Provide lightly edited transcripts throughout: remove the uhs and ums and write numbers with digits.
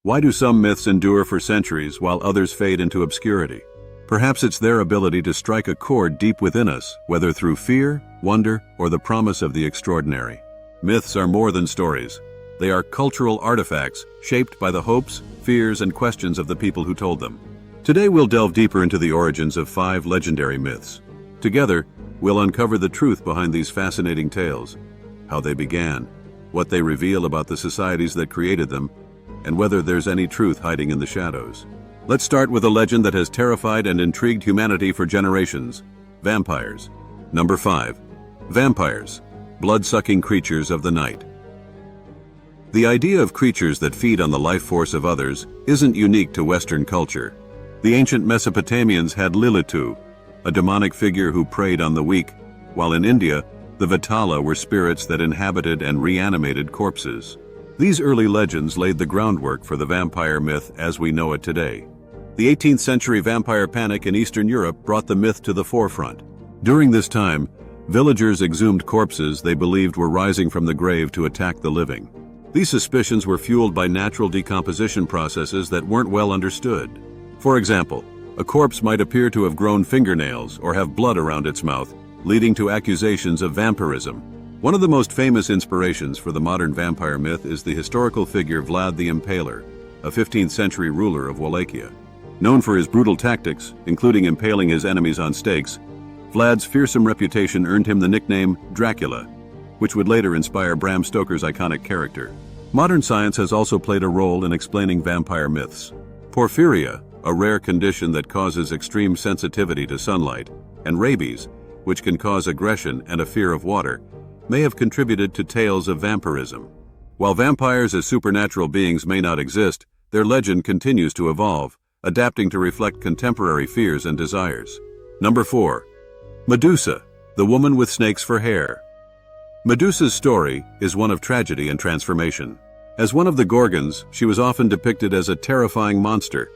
Why do some myths endure for centuries while others fade into obscurity? Perhaps it's their ability to strike a chord deep within us, whether through fear, wonder, or the promise of the extraordinary. Myths are more than stories. They are cultural artifacts shaped by the hopes, fears, and questions of the people who told them. Today we'll delve deeper into the origins of 5 legendary myths. Together, we'll uncover the truth behind these fascinating tales, how they began, what they reveal about the societies that created them, and whether there's any truth hiding in the shadows. Let's start with a legend that has terrified and intrigued humanity for generations: vampires. Number 5. Vampires, blood-sucking creatures of the night. The idea of creatures that feed on the life force of others isn't unique to Western culture. The ancient Mesopotamians had Lilitu, a demonic figure who preyed on the weak, while in India, the Vatala were spirits that inhabited and reanimated corpses. These early legends laid the groundwork for the vampire myth as we know it today. The 18th century vampire panic in Eastern Europe brought the myth to the forefront. During this time, villagers exhumed corpses they believed were rising from the grave to attack the living. These suspicions were fueled by natural decomposition processes that weren't well understood. For example, a corpse might appear to have grown fingernails or have blood around its mouth, leading to accusations of vampirism. One of the most famous inspirations for the modern vampire myth is the historical figure Vlad the Impaler, a 15th century ruler of Wallachia. Known for his brutal tactics, including impaling his enemies on stakes, Vlad's fearsome reputation earned him the nickname Dracula, which would later inspire Bram Stoker's iconic character. Modern science has also played a role in explaining vampire myths. Porphyria, a rare condition that causes extreme sensitivity to sunlight, and rabies, which can cause aggression and a fear of water, may have contributed to tales of vampirism. While vampires as supernatural beings may not exist, their legend continues to evolve, adapting to reflect contemporary fears and desires. Number 4. Medusa, the woman with snakes for hair. Medusa's story is one of tragedy and transformation. As one of the Gorgons, she was often depicted as a terrifying monster,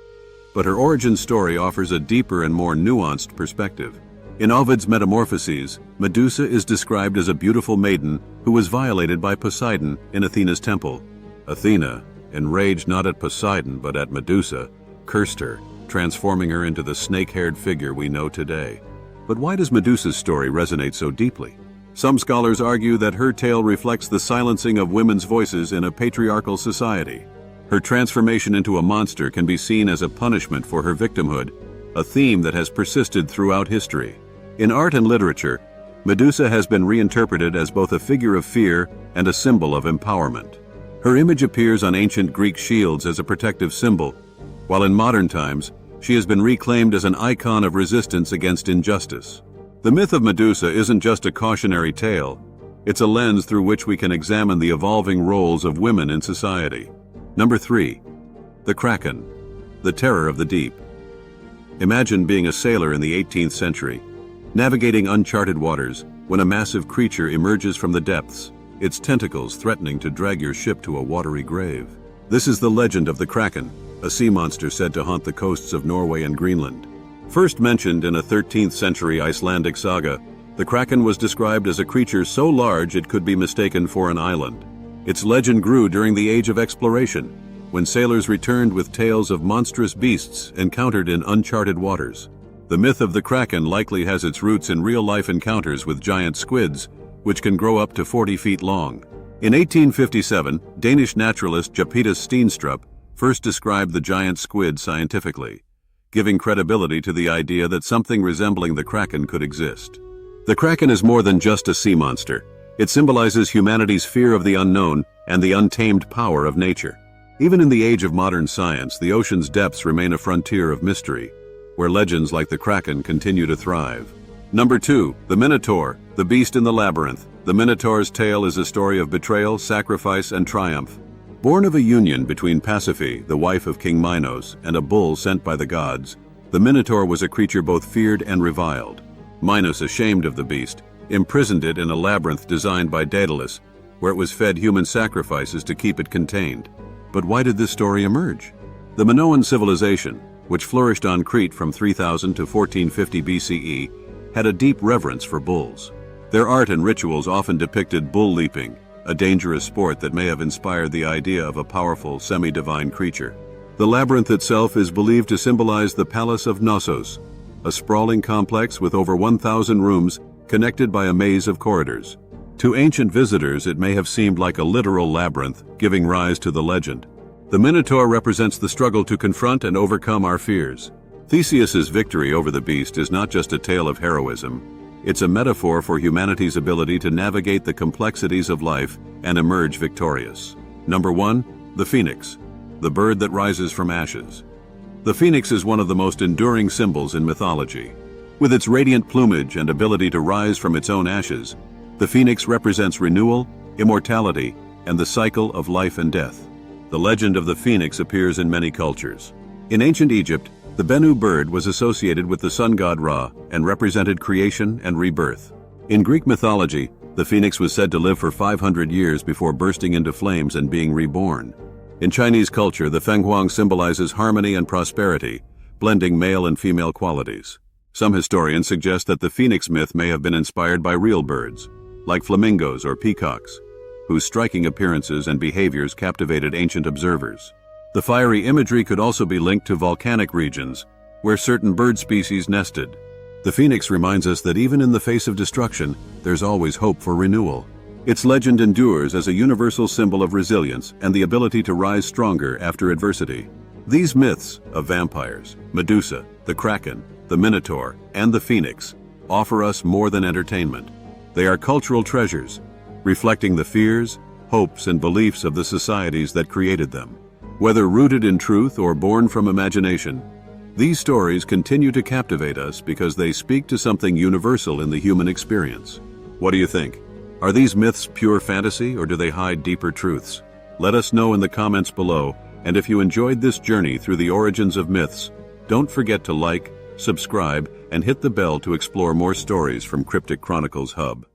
but her origin story offers a deeper and more nuanced perspective. In Ovid's Metamorphoses, Medusa is described as a beautiful maiden who was violated by Poseidon in Athena's temple. Athena, enraged not at Poseidon but at Medusa, cursed her, transforming her into the snake-haired figure we know today. But why does Medusa's story resonate so deeply? Some scholars argue that her tale reflects the silencing of women's voices in a patriarchal society. Her transformation into a monster can be seen as a punishment for her victimhood, a theme that has persisted throughout history. In art and literature, Medusa has been reinterpreted as both a figure of fear and a symbol of empowerment. Her image appears on ancient Greek shields as a protective symbol, while in modern times, she has been reclaimed as an icon of resistance against injustice. The myth of Medusa isn't just a cautionary tale, it's a lens through which we can examine the evolving roles of women in society. Number 3. The Kraken, the terror of the deep. Imagine being a sailor in the 18th century, navigating uncharted waters when a massive creature emerges from the depths, its tentacles threatening to drag your ship to a watery grave. This is the legend of the Kraken, a sea monster said to haunt the coasts of Norway and Greenland. First mentioned in a 13th century Icelandic saga, the Kraken was described as a creature so large it could be mistaken for an island. Its legend grew during the Age of Exploration, when sailors returned with tales of monstrous beasts encountered in uncharted waters. The myth of the Kraken likely has its roots in real-life encounters with giant squids, which can grow up to 40 feet long. In 1857, Danish naturalist Japetus Steenstrup first described the giant squid scientifically, giving credibility to the idea that something resembling the Kraken could exist. The Kraken is more than just a sea monster. It symbolizes humanity's fear of the unknown and the untamed power of nature. Even in the age of modern science, the ocean's depths remain a frontier of mystery, where legends like the Kraken continue to thrive. Number 2. The Minotaur, the beast in the labyrinth. The Minotaur's tale is a story of betrayal, sacrifice, and triumph. Born of a union between Pasiphae, the wife of King Minos, and a bull sent by the gods, the Minotaur was a creature both feared and reviled. Minos, ashamed of the beast, imprisoned it in a labyrinth designed by Daedalus, where it was fed human sacrifices to keep it contained. But why did this story emerge? The Minoan civilization, which flourished on Crete from 3000 to 1450 BCE, had a deep reverence for bulls. Their art and rituals often depicted bull leaping, a dangerous sport that may have inspired the idea of a powerful, semi-divine creature. The labyrinth itself is believed to symbolize the Palace of Knossos, a sprawling complex with over 1,000 rooms connected by a maze of corridors. To ancient visitors, it may have seemed like a literal labyrinth, giving rise to the legend. The Minotaur represents the struggle to confront and overcome our fears. Theseus's victory over the beast is not just a tale of heroism. It's a metaphor for humanity's ability to navigate the complexities of life and emerge victorious. Number 1. The Phoenix, the bird that rises from ashes. The phoenix is one of the most enduring symbols in mythology. With its radiant plumage and ability to rise from its own ashes, the phoenix represents renewal, immortality, and the cycle of life and death. The legend of the phoenix appears in many cultures. In ancient Egypt, the Bennu bird was associated with the sun god Ra and represented creation and rebirth. In Greek mythology, the phoenix was said to live for 500 years before bursting into flames and being reborn. In Chinese culture, the fenghuang symbolizes harmony and prosperity, blending male and female qualities. Some historians suggest that the phoenix myth may have been inspired by real birds, like flamingos or peacocks, whose striking appearances and behaviors captivated ancient observers. The fiery imagery could also be linked to volcanic regions, where certain bird species nested. The phoenix reminds us that even in the face of destruction, there's always hope for renewal. Its legend endures as a universal symbol of resilience and the ability to rise stronger after adversity. These myths of vampires, Medusa, the Kraken, the Minotaur, and the Phoenix offer us more than entertainment. They are cultural treasures, reflecting the fears, hopes, and beliefs of the societies that created them. Whether rooted in truth or born from imagination, these stories continue to captivate us because they speak to something universal in the human experience. What do you think? Are these myths pure fantasy, or do they hide deeper truths? Let us know in the comments below, and if you enjoyed this journey through the origins of myths, don't forget to like, subscribe, and hit the bell to explore more stories from Cryptic Chronicles Hub.